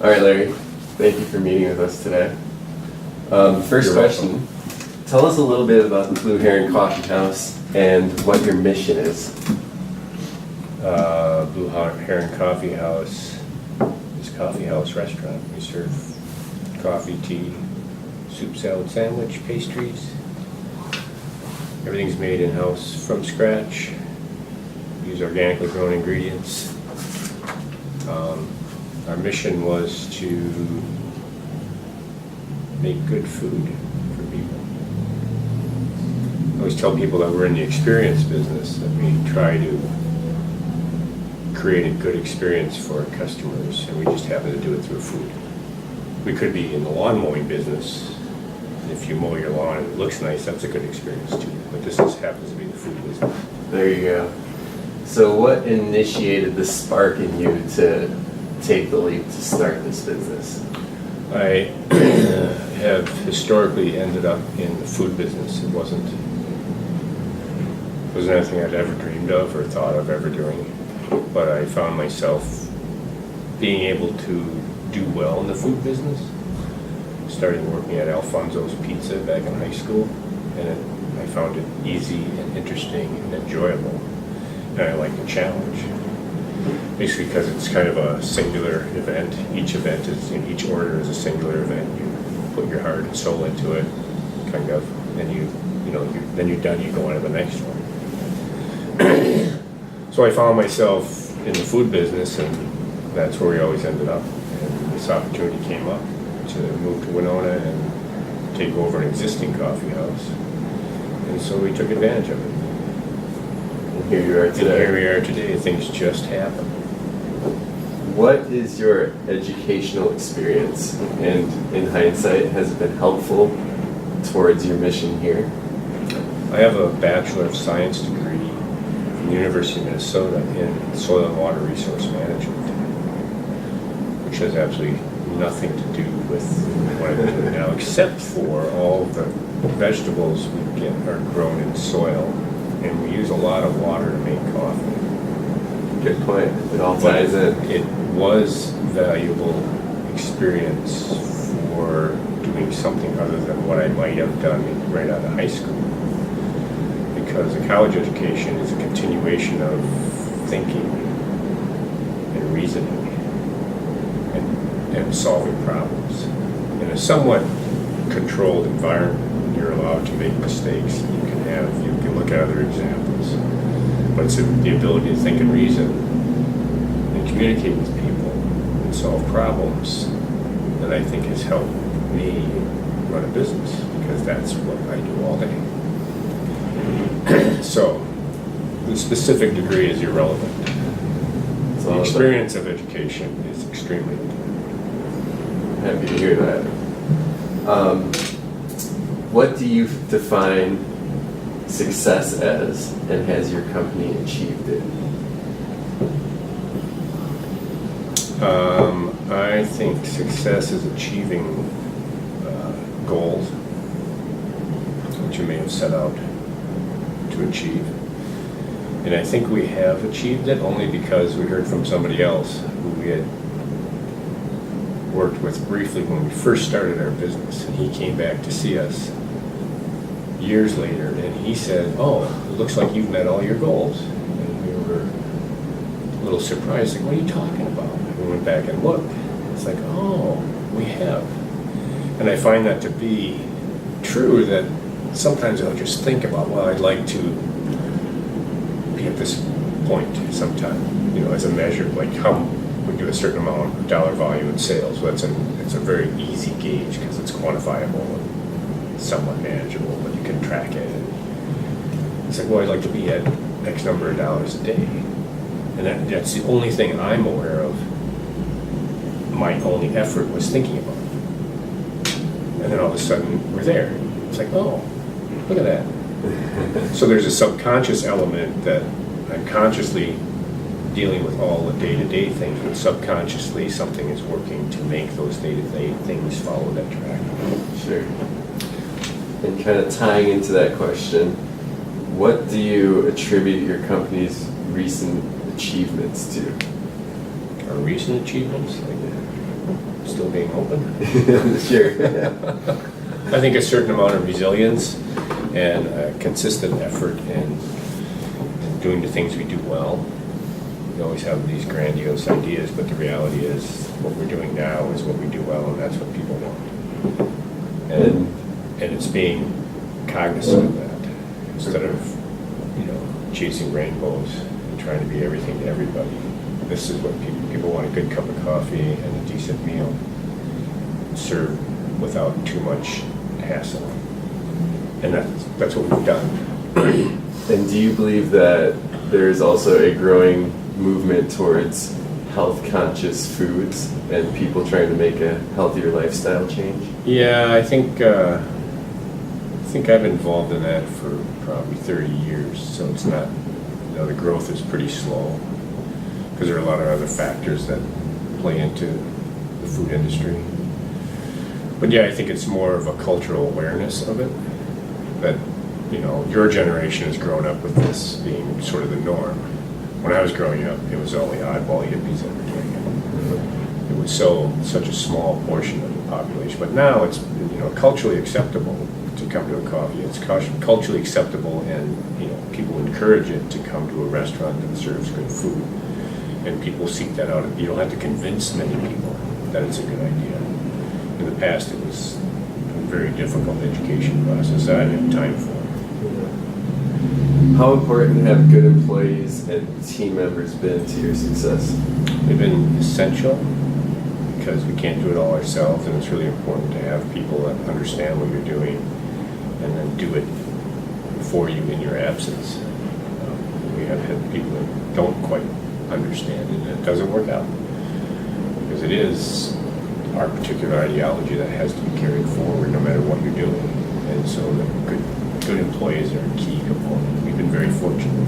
All right, Larry. Thank you for meeting with us today. First You're question. Tell us a little bit about the Blue Heron Coffee House and what your mission is. Blue Heron Coffee House is a coffee house restaurant. We serve coffee, tea, soup, salad, sandwich, pastries. Everything's made in-house from scratch. We use organically grown ingredients. Our mission was to make good food for people. I always tell people that we're in the experience business, that we try to create a good experience for our customers, and we just happen to do it through food. We could be in the lawn mowing business. If you mow your lawn and it looks nice, that's a good experience too. But this just happens to be the food business. There you go. So what initiated the spark in you to take the leap to start this business? I have historically ended up in the food business. It wasn't anything I'd ever dreamed of or thought of ever doing. But I found myself being able to do well in the food business. Started working at Alfonso's Pizza back in high school, and I found it easy and interesting and enjoyable. And I like the challenge. Basically because it's kind of a singular event. Each event is, each order is a singular event. You put your heart and soul into it, kind of, and then you're done, you go on to the next one. So I found myself in the food business, and that's where we always ended up. And this opportunity came up to move to Winona and take over an existing coffee house. And so we took advantage of it. And here you are And today. here we are today. Things just happen. What is your educational experience? And in hindsight, has it been helpful towards your mission here? I have a Bachelor of Science degree from the University of Minnesota in Soil and Water Resource Management, which has absolutely nothing to do with what I'm doing now, except for all the vegetables we get are grown in soil, and we use a lot of water to make coffee. Good point. It all But ties in. it was valuable experience for doing something other than what I might have done right out of high school. Because a college education is a continuation of thinking and reasoning and solving problems. In a somewhat controlled environment, you're allowed to make mistakes. You can look at other examples. But it's the ability to think and reason and communicate with people and solve problems that I think has helped me run a business, because that's what I do all day. So the specific degree is irrelevant. It's The all experience of education is extremely important. Happy to hear that. What do you define success as, and has your company achieved it? I think success is achieving goals that you may have set out to achieve. And I think we have achieved it only because we heard from somebody else who we had worked with briefly when we first started our business, and he came back to see us years later, and he said, "Oh, it looks like you've met all your goals." And we were a little surprised, like, "What are you talking about?" And we went back and looked. It's like, "Oh, we have." And I find that to be true, that sometimes I'll just think about, well, I'd like to be at this point sometime, as a measure, like how we do a certain amount of dollar volume in sales. Well, it's a very easy gauge because it's quantifiable and somewhat manageable, but you can track it. And it's like, well, I'd like to be at X number of dollars a day. And that's the only thing I'm aware of. My only effort was thinking about it. And then all of a sudden, we're there. It's like, oh, look at that. So there's a subconscious element that I'm consciously dealing with all the day-to-day things, but subconsciously something is working to make those day-to-day things follow that track. Sure. And kind of tying into that question, what do you attribute your company's recent achievements to? Our recent achievements, like still being open. Sure. I think a certain amount of resilience and a consistent effort in doing the things we do well. We always have these grandiose ideas, but the reality is what we're doing now is what we do well, and that's what people want. And it's being cognizant of that instead of, chasing rainbows and trying to be everything to everybody. This is what people want: a good cup of coffee and a decent meal served without too much hassle. And that's what we've done. And do you believe that there's also a growing movement towards health-conscious foods and people trying to make a healthier lifestyle change? Yeah, I think I've been involved in that for probably 30 years, so it's not, the growth is pretty slow because there are a lot of other factors that play into the food industry. But yeah, I think it's more of a cultural awareness of it, that, your generation has grown up with this being sort of the norm. When I was growing up, it was only oddball hippies that were doing it. It was such a small portion of the population, but now it's, culturally acceptable to come to a coffee. It's culturally acceptable, and people encourage it to come to a restaurant that serves good food, and people seek that out. You don't have to convince many people that it's a good idea. In the past, it was a very difficult education process that I didn't have time for. How important have good employees and team members been to your success? They've been essential because we can't do it all ourselves, and it's really important to have people that understand what you're doing and then do it for you in your absence. We have had people that don't quite understand it, and it doesn't work out because it is our particular ideology that has to be carried forward no matter what you're doing. And so the good employees are a key component. We've been very fortunate.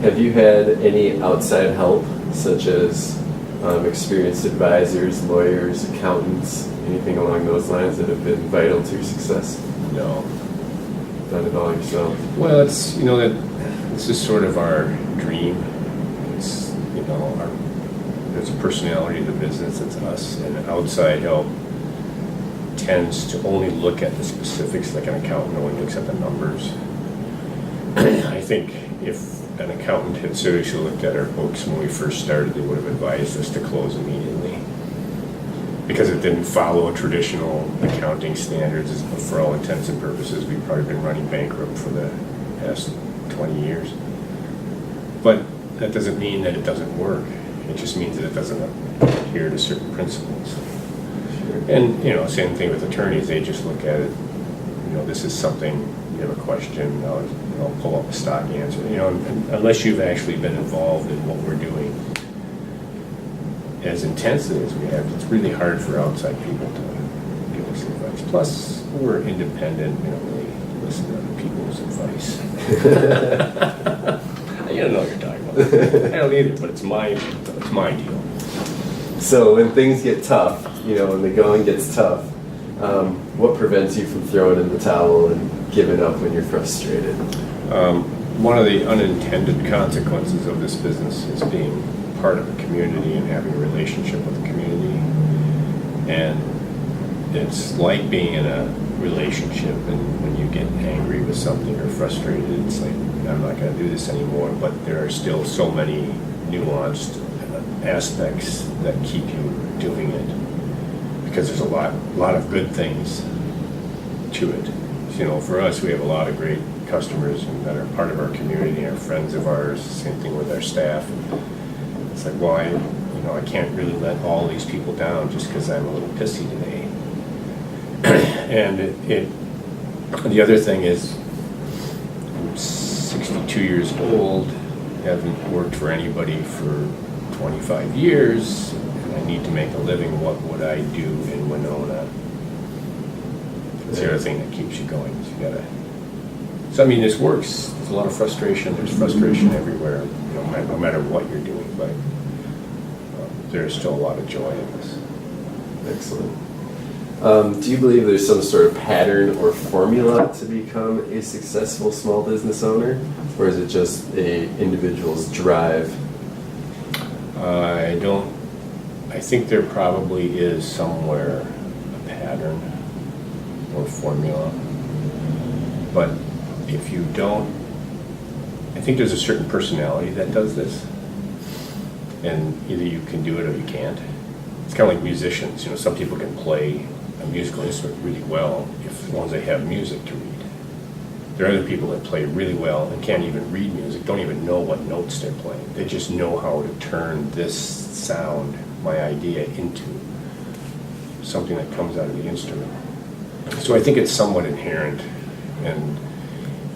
Have you had any outside help, such as experienced advisors, lawyers, accountants, anything along those lines that have been vital to your success? No. Done it all yourself? Well, it's, that this is sort of our dream. It's, there's a personality of the business, it's us, and outside help tends to only look at the specifics, like an accountant only looks at the numbers. I think if an accountant had seriously looked at our books when we first started, they would have advised us to close immediately because it didn't follow traditional accounting standards. For all intents and purposes, we've probably been running bankrupt for the past 20 years. But that doesn't mean that it doesn't work. It just means that it doesn't adhere to certain principles. Sure. And, same thing with attorneys. They just look at it, this is something, you have a question, I'll pull up a stock answer. Unless you've actually been involved in what we're doing as intensely as we have, it's really hard for outside people to give us advice. Plus, we're independent. We don't really listen to other people's advice. You don't know what you're talking about. I don't either, but it's my deal. So when things get tough, when the going gets tough, what prevents you from throwing in the towel and giving up when you're frustrated? One of the unintended consequences of this business is being part of a community and having a relationship with the community. And it's like being in a relationship, and when you get angry with something or frustrated, it's like, I'm not going to do this anymore. But there are still so many nuanced aspects that keep you doing it, because there's a lot of good things to it. For us, we have a lot of great customers that are part of our community, are friends of ours. Same thing with our staff. It's like, well, I can't really let all these people down just because I'm a little pissy today. And the other thing is, I'm 62 years old, haven't worked for anybody for 25 years, and I need to make a living. What would I do in Winona? It's the other thing that keeps you going. Is you gotta. So this works. There's a lot of frustration. There's frustration everywhere, no matter what you're doing. But there's still a lot of joy in this. Excellent. Do you believe there's some sort of pattern or formula to become a successful small business owner, or is it just a individual's drive? I I think there probably is somewhere a pattern or formula, but if you don't, I think there's a certain personality that does this, and either you can do it or you can't. It's kind of like musicians, some people can play a musical instrument really well as long as they have music to read. There are other people that play really well and can't even read music, don't even know what notes they're playing. They just know how to turn this sound, my idea, into something that comes out of the instrument. So I think it's somewhat inherent, and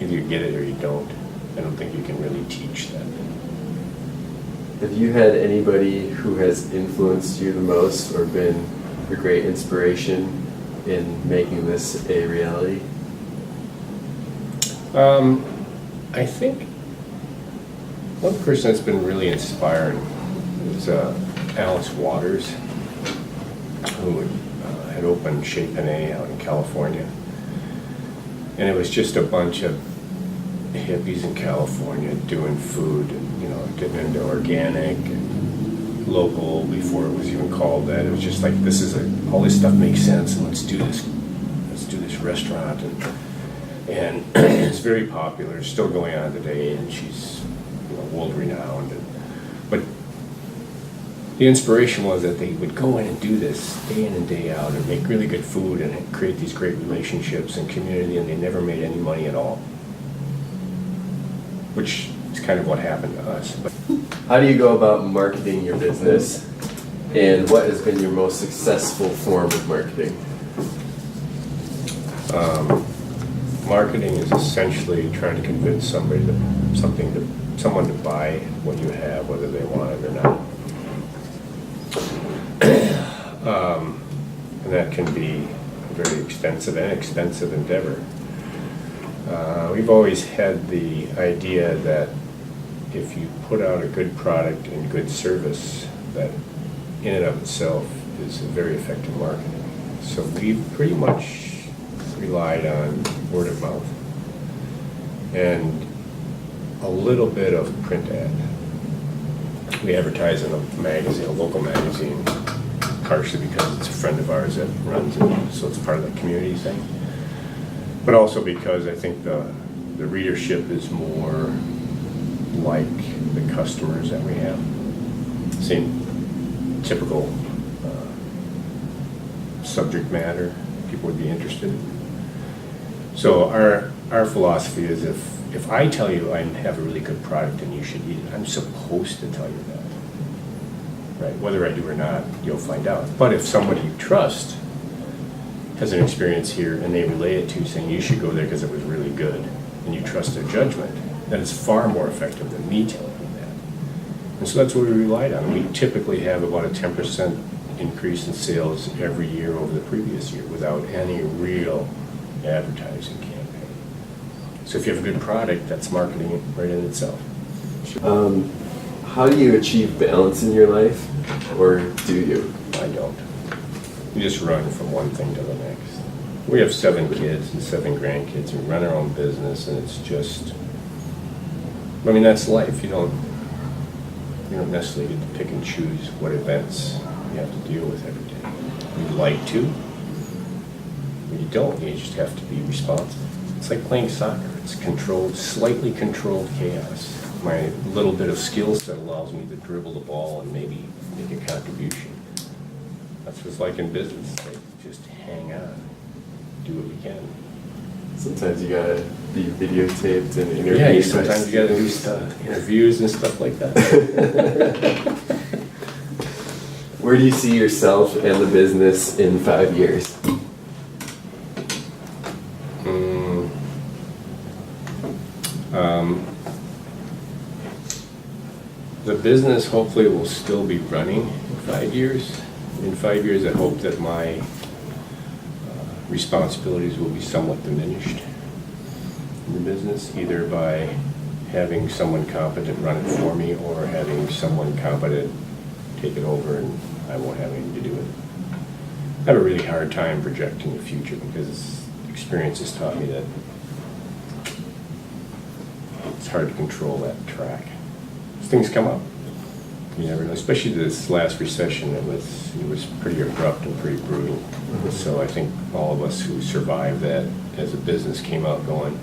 either you get it or you don't. I don't think you can really teach that. Have you had anybody who has influenced you the most or been a great inspiration in making this a reality? I think one person that's been really inspiring is Alice Waters, who had opened Chez Panay out in California. And it was just a bunch of hippies in California doing food and, getting into organic and local before it was even called that. It was just like, all this stuff makes sense, and let's do this restaurant. And it's very popular, it's still going on today, and she's world renowned. But the inspiration was that they would go in and do this day in and day out and make really good food and create these great relationships and community, and they never made any money at all, which is kind of what happened to us. But how do you go about marketing your business, and what has been your most successful form of marketing? Marketing is essentially trying to convince someone to buy what you have, whether they want it or not. And that can be a very extensive and expensive endeavor. We've always had the idea that if you put out a good product and good service, that in and of itself is a very effective marketing. So we've pretty much relied on word of mouth and a little bit of print ad. We advertise in a magazine, a local magazine, partially because it's a friend of ours that runs it, so it's part of the community thing. But also because I think the readership is more like the customers that we have. Same typical subject matter people would be interested in. So our philosophy is if I tell you I have a really good product and you should eat it, I'm supposed to tell you that. Right? Whether I do or not, you'll find out. But if somebody you trust has an experience here and they relay it to you saying you should go there because it was really good, and you trust their judgment, then it's far more effective than me telling you that. And so that's what we relied on. We typically have about a 10% increase in sales every year over the previous year without any real advertising campaign. So if you have a good product, that's marketing right in itself. How do you achieve balance in your life, or do you? I don't. You just run from one thing to the next. We have 7 kids and 7 grandkids. We run our own business, and it's just, that's life. You don't necessarily get to pick and choose what events you have to deal with every day. You'd like to, but you don't. You just have to be responsible. It's like playing soccer. It's controlled, slightly controlled chaos. My little bit of skill set allows me to dribble the ball and maybe make a contribution. That's what it's like in business. Like, just hang on, do what we can. Sometimes you gotta be videotaped and interviewed. Yeah, sometimes you gotta do stuff, interviews and stuff like that. Where do you see yourself and the business in 5 years? The business hopefully will still be running in 5 years. In 5 years, I hope that my responsibilities will be somewhat diminished in the business, either by having someone competent run it for me or having someone competent take it over and I won't have anything to do with it. I have a really hard time projecting the future because experience has taught me that it's hard to control that track. Things come up. You never know, especially this last recession, it was pretty abrupt and pretty brutal. So I think all of us who survived that as a business came out going,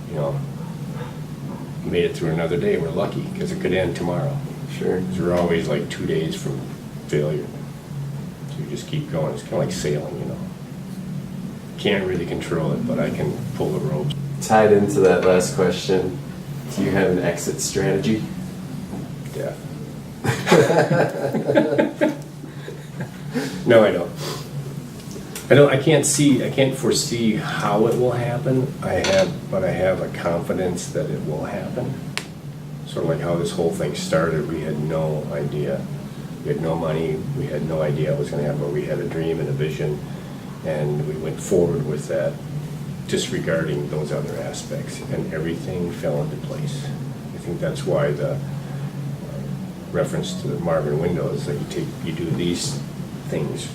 you know, made it through another day. We're lucky because it could end tomorrow. Sure. 'Cause we're always like 2 days from failure. So you just keep going. It's kind of like sailing, you know. Can't really control it, but I can pull the ropes. Tied into that last question, do you have an exit strategy? Death. No, I don't. I can't foresee how it will happen. But I have a confidence that it will happen. Sort of like how this whole thing started, we had no idea. We had no money, we had no idea what was gonna happen, but we had a dream and a vision, and we went forward with that, disregarding those other aspects, and everything fell into place. I think that's why the reference to the Marvin windows, that you do these things,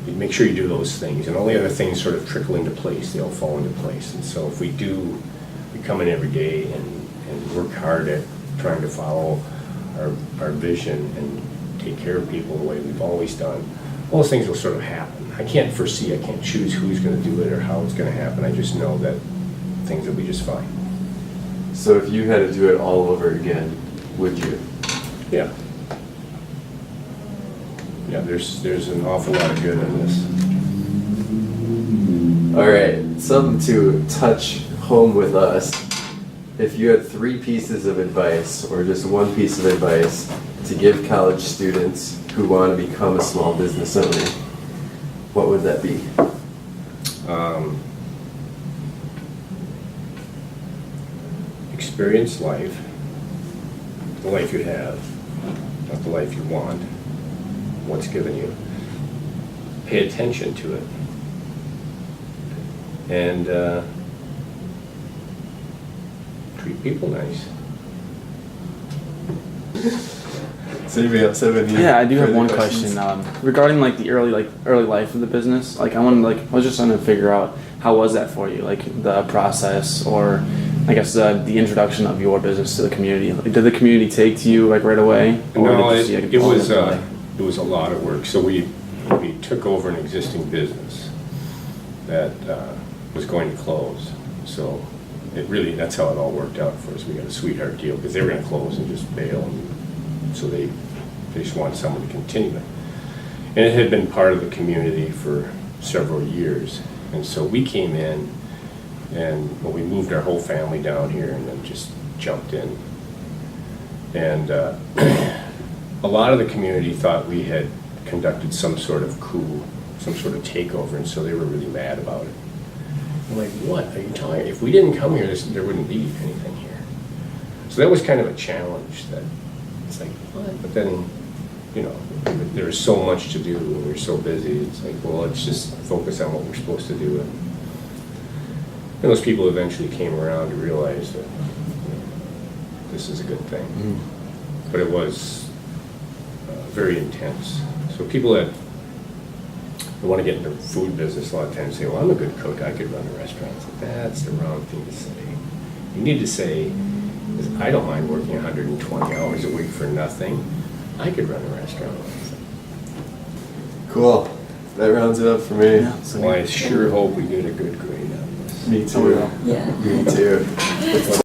you make sure you do those things, and all the other things sort of trickle into place, they all fall into place. And so if we come in every day and work hard at trying to follow our vision and take care of people the way we've always done, all those things will sort of happen. I can't foresee, I can't choose who's gonna do it or how it's gonna happen, I just know that things will be just fine. So if you had to do it all over again, would you? Yeah. Yeah, there's an awful lot of good in this. All right, something to touch home with us. If you had 3 pieces of advice, or just one piece of advice, to give college students who want to become a small business owner, what would that be? Experience life, the life you have, not the life you want, what's given you. Pay attention to it. And treat people nice. Does anybody else have any? Yeah, I do have further one questions? question regarding like the early life of the business. Like I was just trying to figure out how was that for you, like the process, or I guess the introduction of your business to the community. Like, did the community take to you like right away? No, did you see, like, it development delay? was a lot of work. So we took over an existing business that was going to close. So that's how it all worked out for us. We got a sweetheart deal because they were going to close and just bail, and so they just wanted someone to continue it. And it had been part of the community for several years, and so we came in, and we moved our whole family down here, and then just jumped in. And a lot of the community thought we had conducted some sort of coup, some sort of takeover, and so they were really mad about it. I'm like, what are you talking about? If we didn't come here, there wouldn't be anything here. So that was kind of a challenge. That it's like, what? But then, you know, there was so much to do, and we were so busy. It's like, well, let's just focus on what we're supposed to do. And those people eventually came around to realize that, you know, this is a good thing. Mm. But it was very intense. So people that want to get into the food business a lot of times say, well, I'm a good cook, I could run a restaurant. It's like, that's the wrong thing to say. You need to say, I don't mind working 120 hours a week for nothing. I could run a restaurant. Cool. That rounds it up for me. Yeah, so Well, I sure hope we get a good grade on this. Me too. Oh, Yeah. Me too.